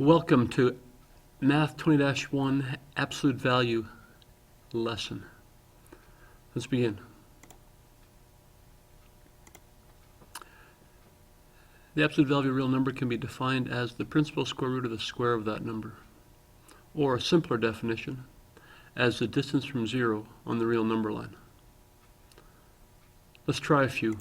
Welcome to Math 20-1 Absolute Value lesson. Let's begin. The absolute value of a real number can be defined as the principal square root of the square of that number, or a simpler definition, as the distance from zero on the real number line. Let's try a few.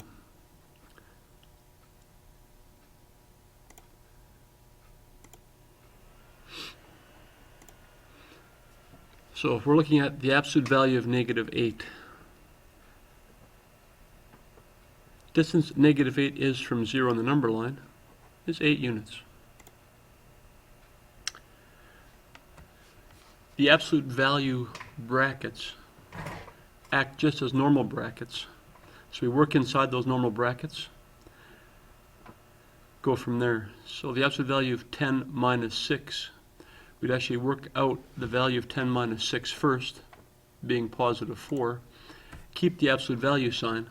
So if we're looking at the absolute value of -8, distance -8 is from 0 on the number line is 8 units. The absolute value brackets act just as normal brackets. So we work inside those normal brackets, go from there. So the absolute value of 10 minus 6, we'd actually work out the value of 10 minus 6 first, being positive 4, keep the absolute value sign,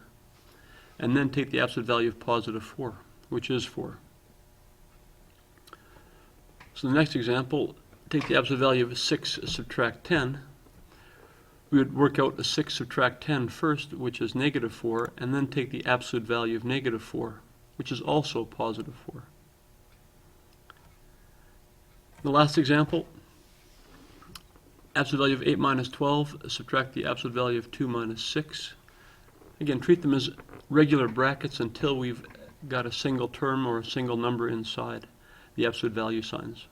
and then take the absolute value of positive 4, which is 4. So the next example, take the absolute value of 6 subtract 10. We would work out a 6 subtract 10 first, which is -4, and then take the absolute value of -4, which is also positive 4. The last example, absolute value of 8 minus 12, subtract the absolute value of 2 minus 6. Again, treat them as regular brackets until we've got a single term or a single number inside the absolute value signs.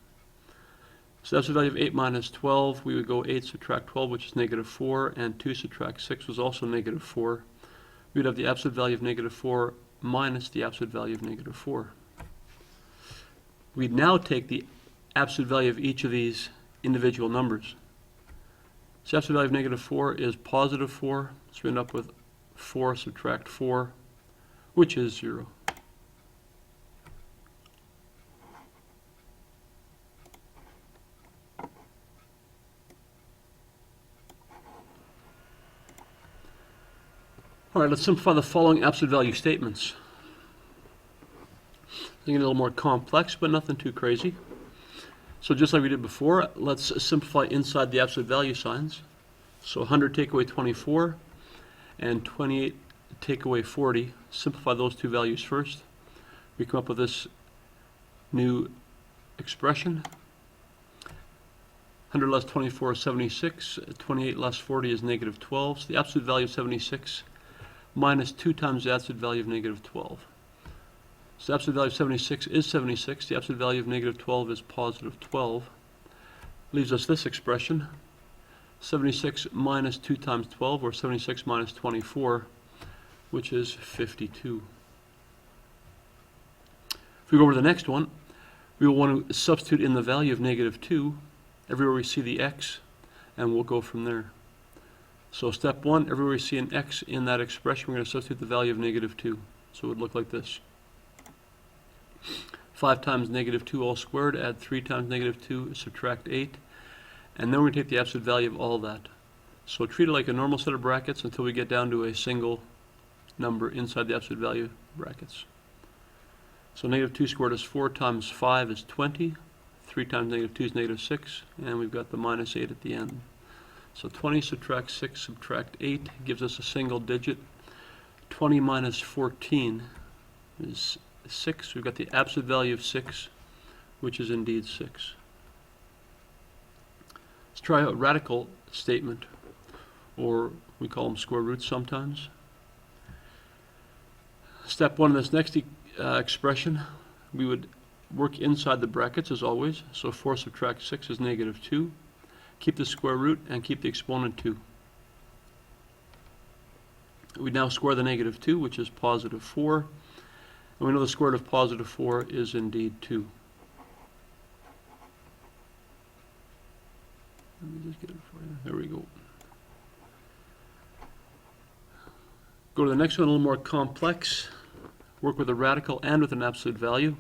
So the absolute value of 8 minus 12, we would go 8 subtract 12, which is -4, and 2 subtract 6 was also -4. We would have the absolute value of -4 minus the absolute value of -4. We'd now take the absolute value of each of these individual numbers. So the absolute value of -4 is positive 4, so we end up with 4 subtract 4, which is 0. All right, let's simplify the following absolute value statements. Thinking a little more complex, but nothing too crazy. So just like we did before, let's simplify inside the absolute value signs. So 100 take away 24, and 28 take away 40. Simplify those two values first. We come up with this new expression. 100 less 24 is 76. 28 less 40 is -12. So the absolute value of 76 minus 2 times the absolute value of -12. So the absolute value of 76 is 76. The absolute value of -12 is positive 12. Leaves us this expression, 76 minus 2 times 12, or 76 minus 24, which is 52. If we go over to the next one, we will want to substitute in the value of -2 everywhere we see the x, and we'll go from there. So step 1, everywhere we see an x in that expression, we're going to substitute the value of -2. So it would look like this. 5 times -2 all squared, add 3 times -2, subtract 8, and then we're going to take the absolute value of all that. So treat it like a normal set of brackets until we get down to a single number inside the absolute value brackets. So -2 squared is 4 times 5 is 20, 3 times -2 is -6, and we've got the -8 at the end. So 20 subtract 6 subtract 8 gives us a single digit. 20 minus 14 is 6. We've got the absolute value of 6, which is indeed 6. Let's try a radical statement, or we call them square roots sometimes. Step 1 in this next expression, we would work inside the brackets as always. So 4 subtract 6 is -2. Keep the square root and keep the exponent 2. We now square the -2, which is positive 4. And we know the square root of positive 4 is indeed 2. Let me just get it for you. There we go. Go to the next one, a little more complex. Work with a radical and with an absolute value.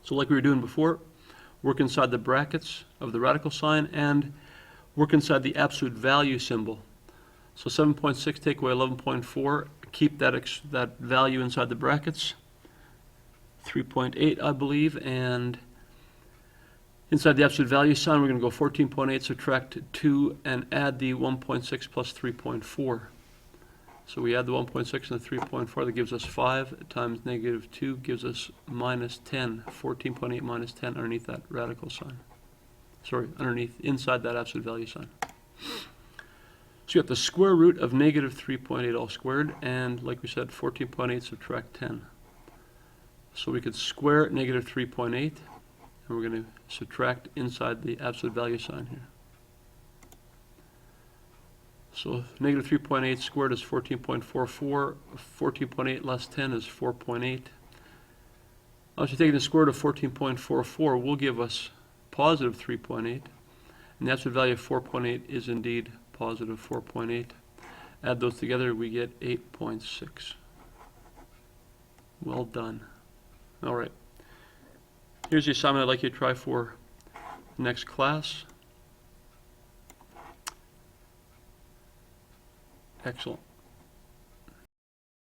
So like we were doing before, work inside the brackets of the radical sign and work inside the absolute value symbol. So 7.6 take away 11.4, keep that value inside the brackets. 3.8, I believe, and Inside the absolute value sign, we're going to go 14.8, subtract 2, and add the 1.6 plus 3.4. So we add the 1.6 and the 3.4, that gives us 5 times negative 2 gives us minus 10. 14.8 minus 10 underneath that radical sign. Sorry, inside that absolute value sign. So you have the square root of negative 3.8 all squared, and like we said, 14.8 subtract 10. So we could square negative 3.8, and we're going to subtract inside the absolute value sign here. So negative 3.8 squared is 14.44. 14.8 less 10 is 4.8. Obviously, taking the square root of 14.44 will give us positive 3.8. And the absolute value of 4.8 is indeed positive 4.8. Add those together, we get 8.6. Well done. All right. Here's the assignment I'd like you to try for next class. Excellent.